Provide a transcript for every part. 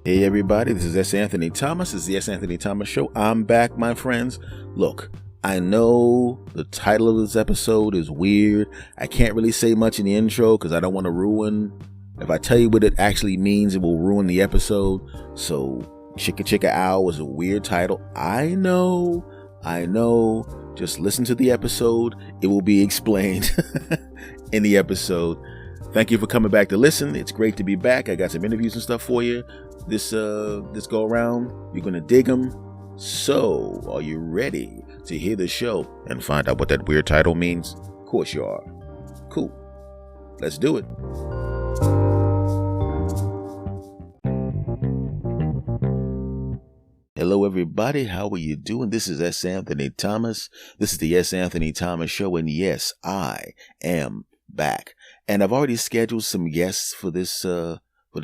Hey everybody, this is S. Anthony Thomas. This is the S. Anthony Thomas Show. I'm back, my friends. Look, I know the title of this episode is weird. I can't really say much in the intro because I don't want to ruin. If I tell you what it actually means, it will ruin the episode. So, Chicka Chica Ow was a weird title. I know. Just listen to the episode. It will be explained in the episode. Thank you for coming back to listen. It's great to be back. I got some interviews and stuff for you. This go around. You're gonna dig them. So, are you ready to hear the show and find out what that weird title means? Of course you are. Cool. Let's do it. Hello everybody, how are you doing? This is S. Anthony Thomas. This is the S. Anthony Thomas Show, and yes, I am back. And I've already scheduled some guests for this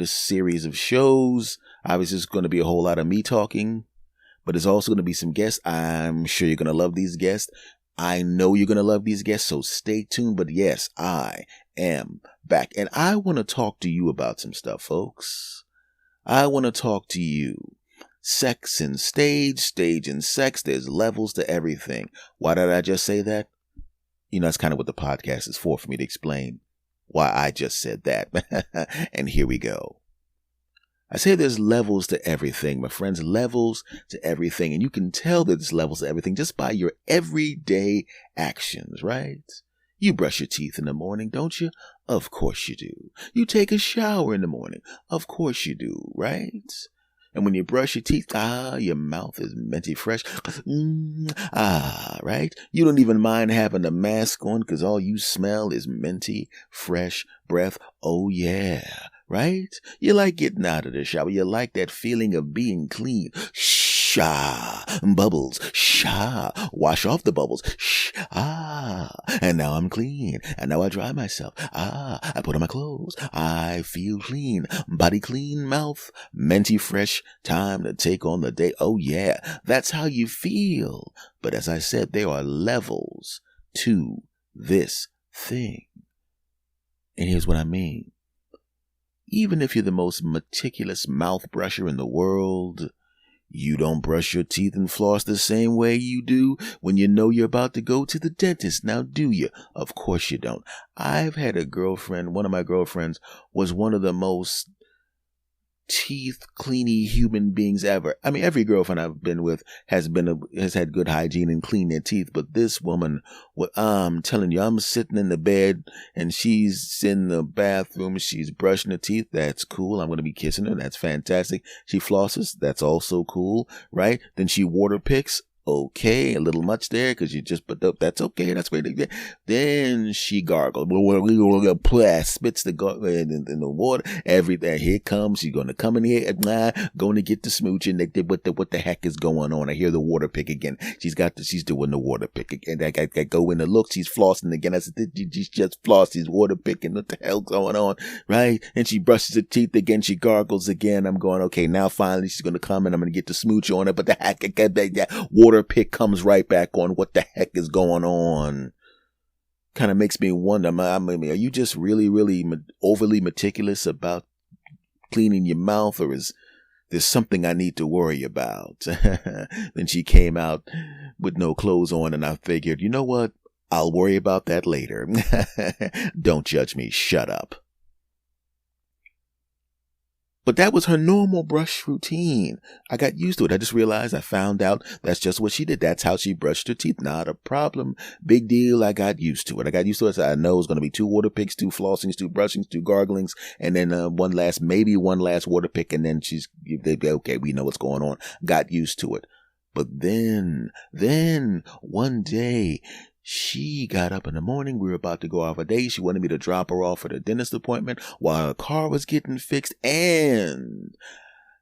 series of shows. Obviously, it's going to be a whole lot of me talking, but there's also going to be some guests. I'm sure you're going to love these guests. I know you're going to love these guests, so stay tuned. But yes, I am back. And I want to talk to you about some stuff, folks. I want to talk to you. Sex and stage and sex. There's levels to everything. Why did I just say that? You know, that's kind of what the podcast is for me to explain why I just said that. And here we go. I say there's levels to everything, my friends, levels to everything. And you can tell that there's levels to everything just by your everyday actions, right? You brush your teeth in the morning, don't you? Of course you do. You take a shower in the morning. Of course you do, right? And when you brush your teeth, your mouth is minty fresh. Right? You don't even mind having a mask on because all you smell is minty, fresh breath. Oh, yeah. Right? You like getting out of the shower. You like that feeling of being clean. Bubbles. Wash off the bubbles. And now I'm clean. And now I dry myself. I put on my clothes. I feel clean. Body clean, mouth minty fresh. Time to take on the day. Oh yeah, that's how you feel. But as I said, there are levels to this thing. And here's what I mean. Even if you're the most meticulous mouth brusher in the world, you don't brush your teeth and floss the same way you do when you know you're about to go to the dentist. Now, do you? Of course you don't. I've had a girlfriend, one of my girlfriends was one of the most teeth cleany human beings ever. I mean, every girlfriend I've been with has had good hygiene and clean their teeth, but this woman, I'm telling you, I'm sitting in the bed and she's in the bathroom, she's brushing her teeth. That's cool. I'm going to be kissing her. That's fantastic. She flosses. That's also cool, right? Then she water picks. Okay, a little much there because you just put up. That's okay. That's great. Then she gargles. Spits the gargle in the water. Everything. Here comes. She's going to come in here. Going to get the smooching. What the heck is going on? I hear the water pick again. She's doing the water pick again. I go in the look. She's flossing again. I said, she's just flossed. She's water picking. What the hell's going on? Right? And she brushes her teeth again. She gargles again. I'm going, okay, now finally she's going to come and I'm going to get the smooch on her. But the heck, water pick comes right back on. What the heck is going on? Kind of makes me wonder, I mean, are you just really, really overly meticulous about cleaning your mouth, or is there something I need to worry about? Then she came out with no clothes on, and I figured, you know what? I'll worry about that later. Don't judge me. Shut up. But that was her normal brush routine. I got used to it. I just realized, I found out that's just what she did. That's how she brushed her teeth. Not a problem. Big deal. I got used to it. So I know it's going to be 2 water picks, 2 flossings, 2 brushings, 2 garglings, and then one last water pick, and then okay, we know what's going on. Got used to it. But then one day, she got up in the morning. We were about to go off a date. She wanted me to drop her off at a dentist appointment while her car was getting fixed. And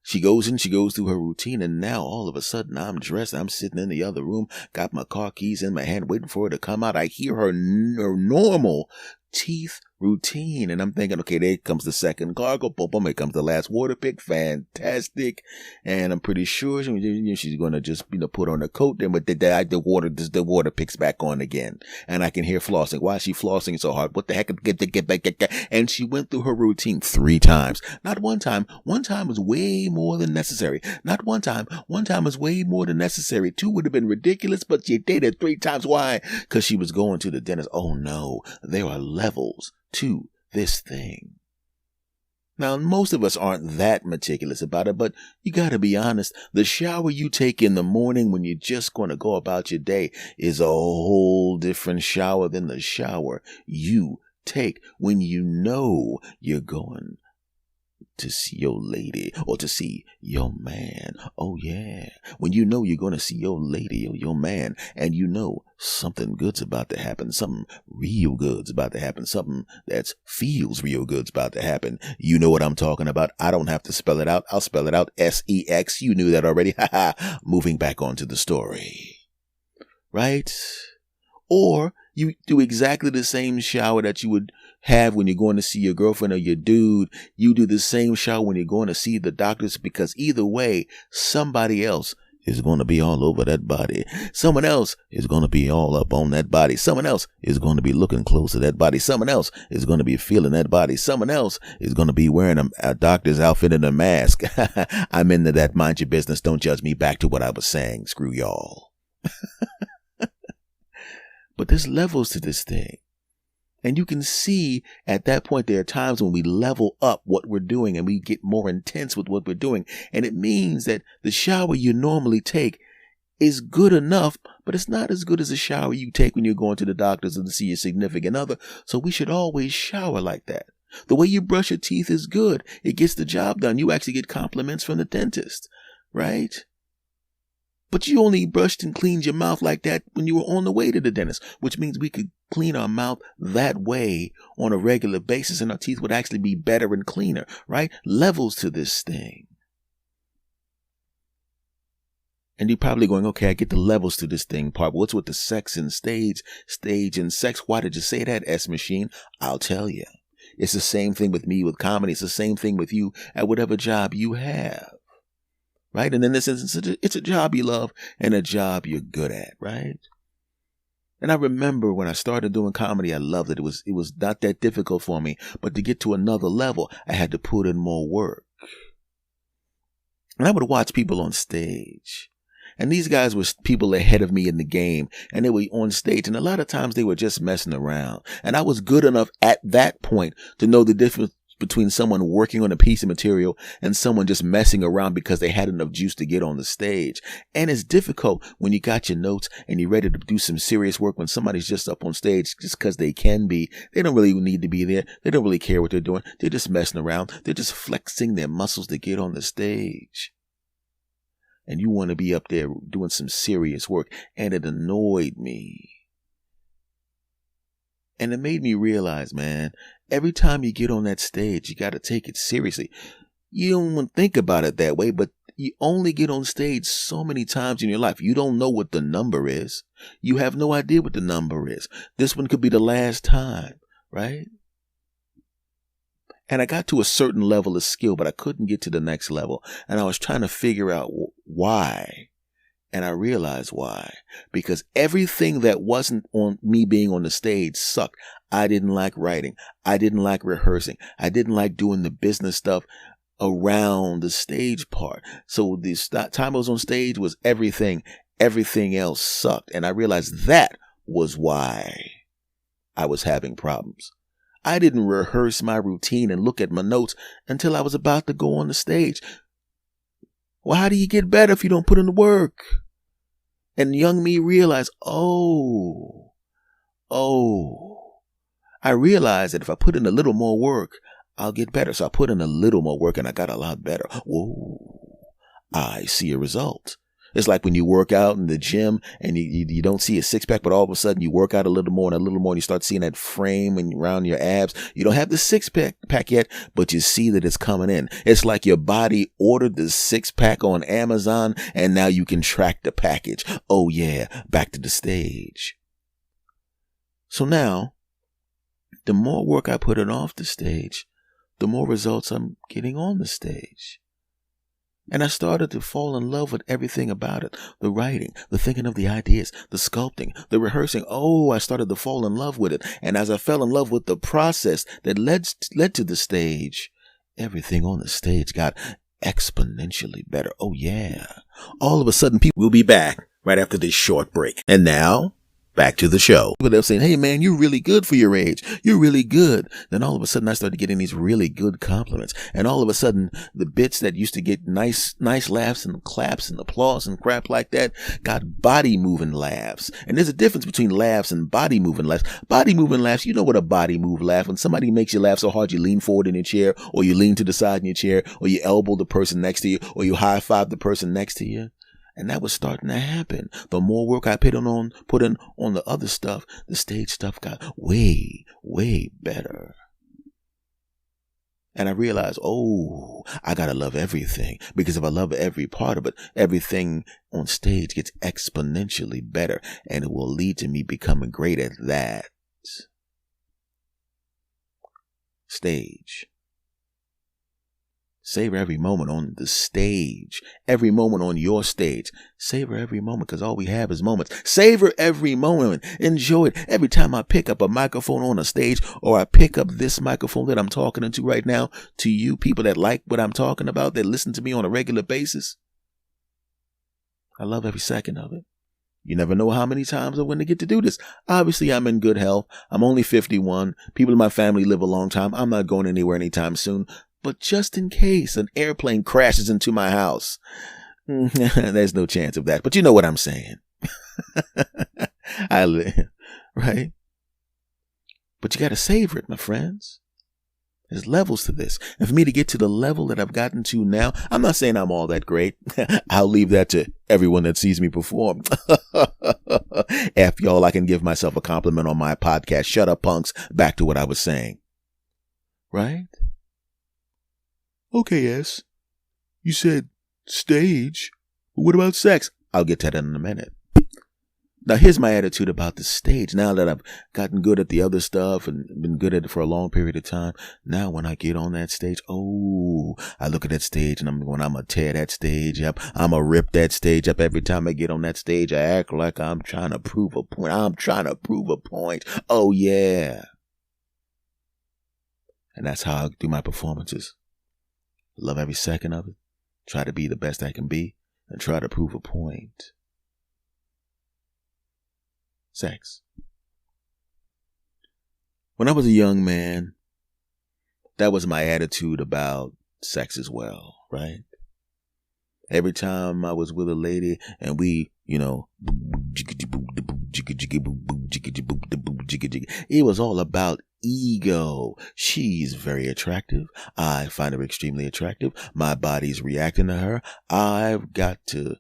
she goes through her routine. And now all of a sudden I'm dressed. I'm sitting in the other room, got my car keys in my hand, waiting for her to come out. I hear her normal teeth routine. And I'm thinking, okay, there comes the second gargle, boom, boom, here comes the last water pick, fantastic. And I'm pretty sure she's going to just, put on a coat, then but the water picks back on again. And I can hear flossing. Why is she flossing so hard? What the heck? And she went through her routine 3 times. Not one time. One time was way more than necessary. Not one time. One time was way more than necessary. 2 would have been ridiculous, but she did it 3 times. Why? Because she was going to the dentist. Oh no, there are levels to this thing. Now, most of us aren't that meticulous about it, but you got to be honest. The shower you take in the morning when you're just going to go about your day is a whole different shower than the shower you take when you know you're going to see your lady or to see your man. Oh yeah. When you know you're going to see your lady or your man and you know something good's about to happen, something real good's about to happen, something that feels real good's about to happen. You know what I'm talking about. I don't have to spell it out. I'll spell it out. SEX. You knew that already. Moving back onto the story. Right? Or you do exactly the same shower that you would have when you're going to see your girlfriend or your dude. You do the same shower when you're going to see the doctors, because either way, somebody else is going to be all over that body. Someone else is going to be all up on that body. Someone else is going to be looking close to that body. Someone else is going to be feeling that body. Someone else is going to be wearing a doctor's outfit and a mask. I'm into that. Mind your business. Don't judge me. Back to what I was saying. Screw y'all. But there's levels to this thing. And you can see at that point, there are times when we level up what we're doing and we get more intense with what we're doing. And it means that the shower you normally take is good enough, but it's not as good as a shower you take when you're going to the doctors and to see your significant other. So we should always shower like that. The way you brush your teeth is good. It gets the job done. You actually get compliments from the dentist, right? But you only brushed and cleaned your mouth like that when you were on the way to the dentist, which means we could clean our mouth that way on a regular basis and our teeth would actually be better and cleaner, right? Levels to this thing. And you're probably going, okay, I get the levels to this thing part. What's with the sex and stage and sex? Why did you say that, S Machine? I'll tell you. It's the same thing with me with comedy. It's the same thing with you at whatever job you have. Right? And in this instance, it's a job you love and a job you're good at, right? And I remember when I started doing comedy, I loved it. It was not that difficult for me, but to get to another level, I had to put in more work. And I would watch people on stage. And these guys were people ahead of me in the game, and they were on stage, and a lot of times they were just messing around. And I was good enough at that point to know the difference between someone working on a piece of material and someone just messing around because they had enough juice to get on the stage. And it's difficult when you got your notes and you're ready to do some serious work when somebody's just up on stage just because they can be. They don't really need to be there. They don't really care what they're doing. They're just messing around. They're just flexing their muscles to get on the stage. And you want to be up there doing some serious work. And it annoyed me. And it made me realize, man, every time you get on that stage, you got to take it seriously. You don't want to think about it that way, but you only get on stage so many times in your life. You don't know what the number is. You have no idea what the number is. This one could be the last time, right? And I got to a certain level of skill, but I couldn't get to the next level. And I was trying to figure out why. And I realized why. Because everything that wasn't on me being on the stage sucked. I didn't like writing. I didn't like rehearsing. I didn't like doing the business stuff around the stage part. So the time I was on stage was everything. Everything else sucked. And I realized that was why I was having problems. I didn't rehearse my routine and look at my notes until I was about to go on the stage. Well, how do you get better if you don't put in the work? And young me realized, I realized that if I put in a little more work, I'll get better. So I put in a little more work and I got a lot better. Whoa, I see a result. It's like when you work out in the gym and you don't see a six pack, but all of a sudden you work out a little more and you start seeing that frame and around your abs. You don't have the six pack yet, but you see that it's coming in. It's like your body ordered the six pack on Amazon and now you can track the package. Oh yeah, back to the stage. So now the more work I put in off the stage, the more results I'm getting on the stage. And I started to fall in love with everything about it. The writing, the thinking of the ideas, the sculpting, the rehearsing. Oh, I started to fall in love with it. And as I fell in love with the process that led to the stage, everything on the stage got exponentially better. Oh, yeah. All of a sudden, people will be back right after this short break. And now, back to the show. But they're saying, hey, man, you're really good for your age. You're really good. Then all of a sudden, I started getting these really good compliments. And all of a sudden, the bits that used to get nice laughs and claps and applause and crap like that got body-moving laughs. And there's a difference between laughs and body-moving laughs. Body-moving laughs, you know what a body-move laugh. When somebody makes you laugh so hard, you lean forward in your chair, or you lean to the side in your chair, or you elbow the person next to you, or you high-five the person next to you. And that was starting to happen. The more work I put in on the other stuff, the stage stuff got way, way better. And I realized, oh, I gotta love everything. Because if I love every part of it, everything on stage gets exponentially better. And it will lead to me becoming great at that. Stage. Savor every moment on the stage. Every moment on your stage. Savor every moment, because all we have is moments. Savor every moment. Enjoy it. Every time I pick up a microphone on a stage, or I pick up this microphone that I'm talking into right now, to you people that like what I'm talking about, that listen to me on a regular basis, I love every second of it. You never know how many times I'm going to get to do this. Obviously, I'm in good health. I'm only 51. People in my family live a long time. I'm not going anywhere anytime soon. But just in case an airplane crashes into my house, there's no chance of that. But you know what I'm saying. I live, right? But you got to savor it, my friends. There's levels to this. And for me to get to the level that I've gotten to now, I'm not saying I'm all that great. I'll leave that to everyone that sees me perform. F y'all, I can give myself a compliment on my podcast. Shut up, punks. Back to what I was saying. Right? Okay, yes. You said stage. What about sex? I'll get to that in a minute. Now, here's my attitude about the stage. Now that I've gotten good at the other stuff and been good at it for a long period of time, now when I get on that stage, I look at that stage and I'm going to tear that stage up. I'm going to rip that stage up. Every time I get on that stage, I act like I'm trying to prove a point. I'm trying to prove a point. Oh, yeah. And that's how I do my performances. Love every second of it. Try to be the best I can be and try to prove a point. Sex. When I was a young man, that was my attitude about sex as well, right? Every time I was with a lady and we, it was all about ego. She's very attractive. I find her extremely attractive. My body's reacting to her. I've got to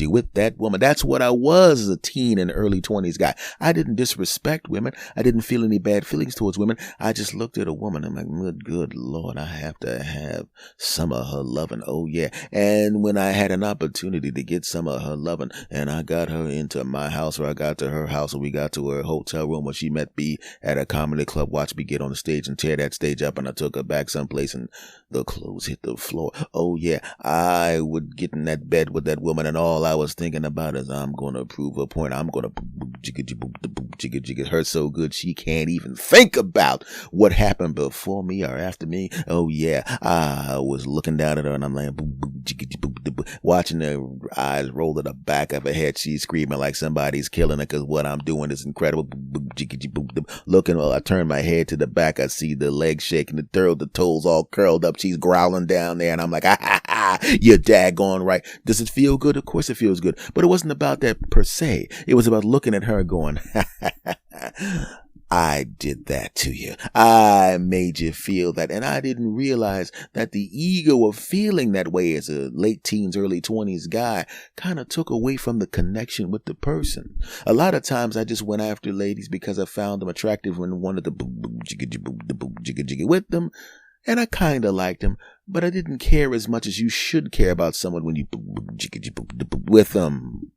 with that woman. That's what I was as a teen and early 20s guy. I didn't disrespect women. I didn't feel any bad feelings towards women. I just looked at a woman and I'm like, good Lord, I have to have some of her loving. Oh yeah. And when I had an opportunity to get some of her loving and I got her into my house, or I got to her house, or we got to her hotel room where she met me at a comedy club, watched me get on the stage and tear that stage up, and I took her back someplace and the clothes hit the floor. Oh yeah. I would get in that bed with that woman and all I was thinking about is I'm going to prove a point. I'm going to her so good she can't even think about what happened before me or after me. Oh yeah, I was looking down at her and I'm like, watching her eyes roll to the back of her head. She's screaming like somebody's killing her because what I'm doing is incredible. Looking, I turn my head to the back. I see the legs shaking, the toes all curled up. She's growling down there and I'm like, you're daggone right. Does it feel good? Of course it feels good. But it wasn't about that per se. It was about looking at her going, I did that to you. I made you feel that. And I didn't realize that the ego of feeling that way as a late teens, early 20s guy kind of took away from the connection with the person. A lot of times I just went after ladies because I found them attractive and wanted to jigga with them. And I kind of liked them, but I didn't care as much as you should care about someone when you with them.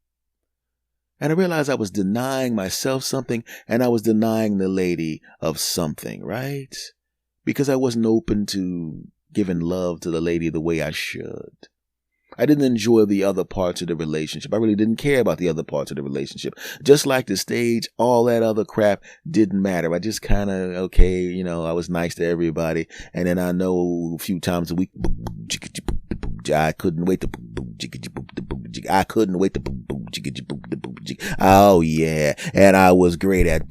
And I realized I was denying myself something, and I was denying the lady of something, right? Because I wasn't open to giving love to the lady the way I should. I didn't enjoy the other parts of the relationship. I really didn't care about the other parts of the relationship. Just like the stage, all that other crap didn't matter. I just kind of, okay, I was nice to everybody. And then I know a few times a week, I couldn't wait to, I couldn't wait to, oh yeah. And I was great at,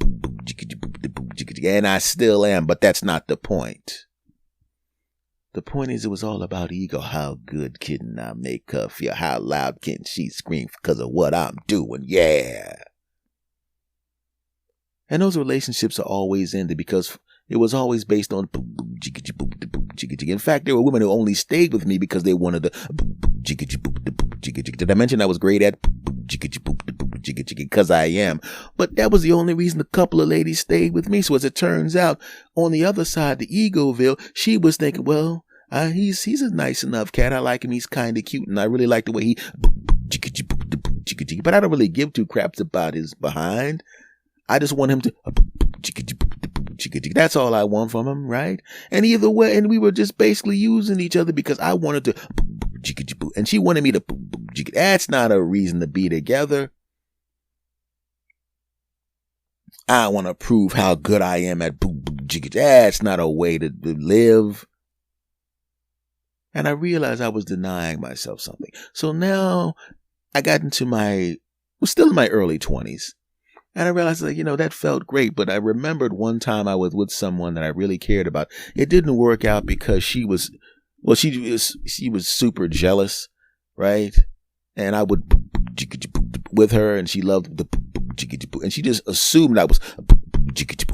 and I still am, but that's not the point. The point is, it was all about ego. How good can I make her feel? How loud can she scream because of what I'm doing? Yeah. And those relationships are always ended because it was always based on in fact, there were women who only stayed with me because they wanted the did I mention I was great at because I am? But that was the only reason a couple of ladies stayed with me. So as it turns out, on the other side, the Egoville, she was thinking, well, he's a nice enough cat. I like him. He's kind of cute, and I really like the way he. But I don't really give two craps about his behind. I just want him to. That's all I want from him, right? And either way, and we were just basically using each other because I wanted to, and she wanted me to. That's not a reason to be together. I want to prove how good I am at. That's not a way to live. And I realized I was denying myself something. So now I got into was still in my early 20s. And I realized that felt great. But I remembered one time I was with someone that I really cared about. It didn't work out because she was super jealous, right? And I would with her, and she loved the, and she just assumed I was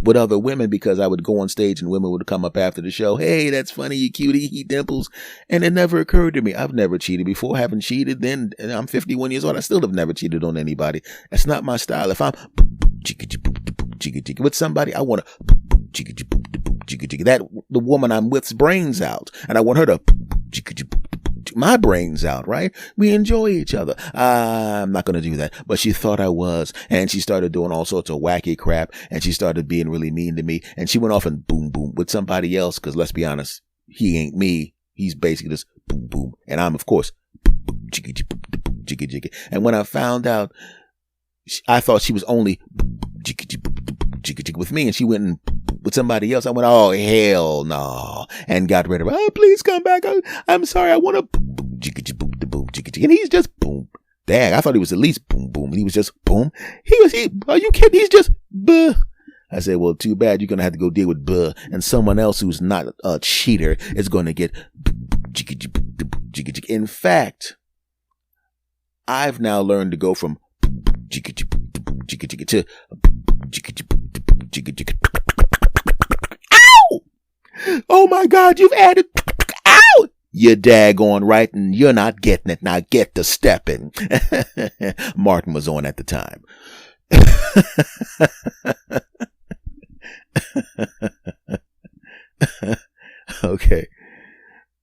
with other women because I would go on stage and women would come up after the show. Hey, that's funny, you cutie, he dimples. And it never occurred to me. I've never cheated before. Haven't cheated then. And I'm 51 years old. I still have never cheated on anybody. That's not my style. If I'm with somebody, I want to that the woman I'm with's brains out, and I want her to my brains out, right? We enjoy each other. I'm not going to do that. But she thought I was, and she started doing all sorts of wacky crap, and she started being really mean to me, and she went off and boom with somebody else, because let's be honest, he ain't me. He's basically just boom, and I'm, of course, and when I found out, I thought she was only with me, and she went and with somebody else. I went, oh, hell no, and got rid of her. Oh, please come back. I'm sorry. I want to and he's just boom. Dang, I thought he was at least boom, and he was just boom. Are you kidding? He's just buh. I said, well, too bad. You're going to have to go deal with buh, and someone else who's not a cheater is going to get in fact, I've now learned to go from to ow! Oh my God, you've added ow! You're daggone right, and you're not getting it. Now get to stepping. Martin was on at the time. Okay.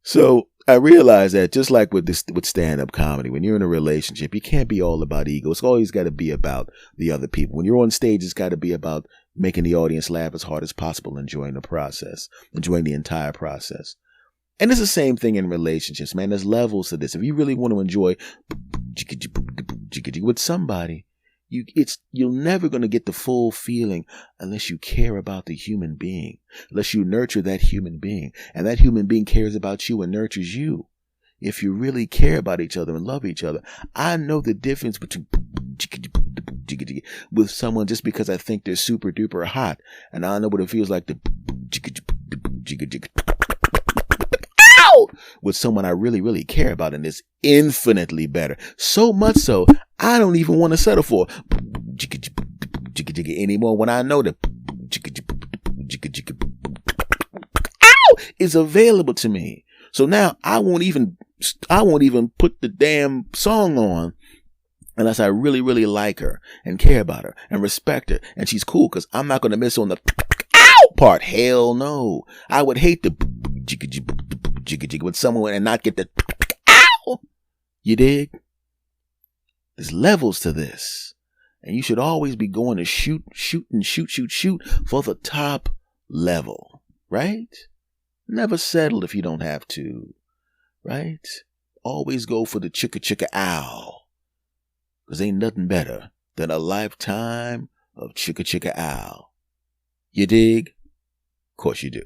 So I realized that just like with stand-up comedy, when you're in a relationship, you can't be all about ego. It's always got to be about the other people. When you're on stage, it's got to be about making the audience laugh as hard as possible, enjoying the process, enjoying the entire process. And it's the same thing in relationships, man. There's levels to this. If you really want to enjoy with somebody, you're never going to get the full feeling unless you care about the human being, unless you nurture that human being, and that human being cares about you and nurtures you. If you really care about each other and love each other, I know the difference between with someone just because I think they're super duper hot, and I know what it feels like to with someone I really, really care about, and it's infinitely better. So much so, I don't even want to settle for anymore when I know that is available to me. So now I won't even put the damn song on unless I really, really like her and care about her and respect her, and she's cool, because I'm not going to miss on the ow part. Hell no. I would hate to with someone and not get the ow. You dig? There's levels to this. And you should always be going to shoot for the top level, right? Never settle if you don't have to, right? Always go for the Chicka Chica Ow. Because ain't nothing better than a lifetime of Chicka Chica Ow. You dig? Of course you do.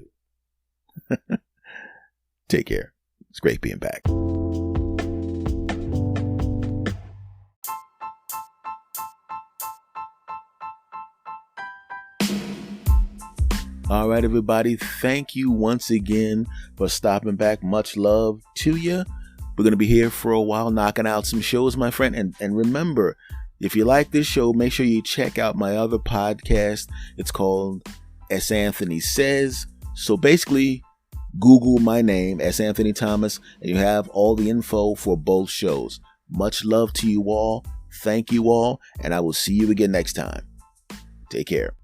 Take care. It's great being back. All right, everybody. Thank you once again for stopping back. Much love to you. We're going to be here for a while, knocking out some shows, my friend. And remember, if you like this show, make sure you check out my other podcast. It's called S. Anthony Says. So basically, Google my name, S. Anthony Thomas, and you have all the info for both shows. Much love to you all. Thank you all. And I will see you again next time. Take care.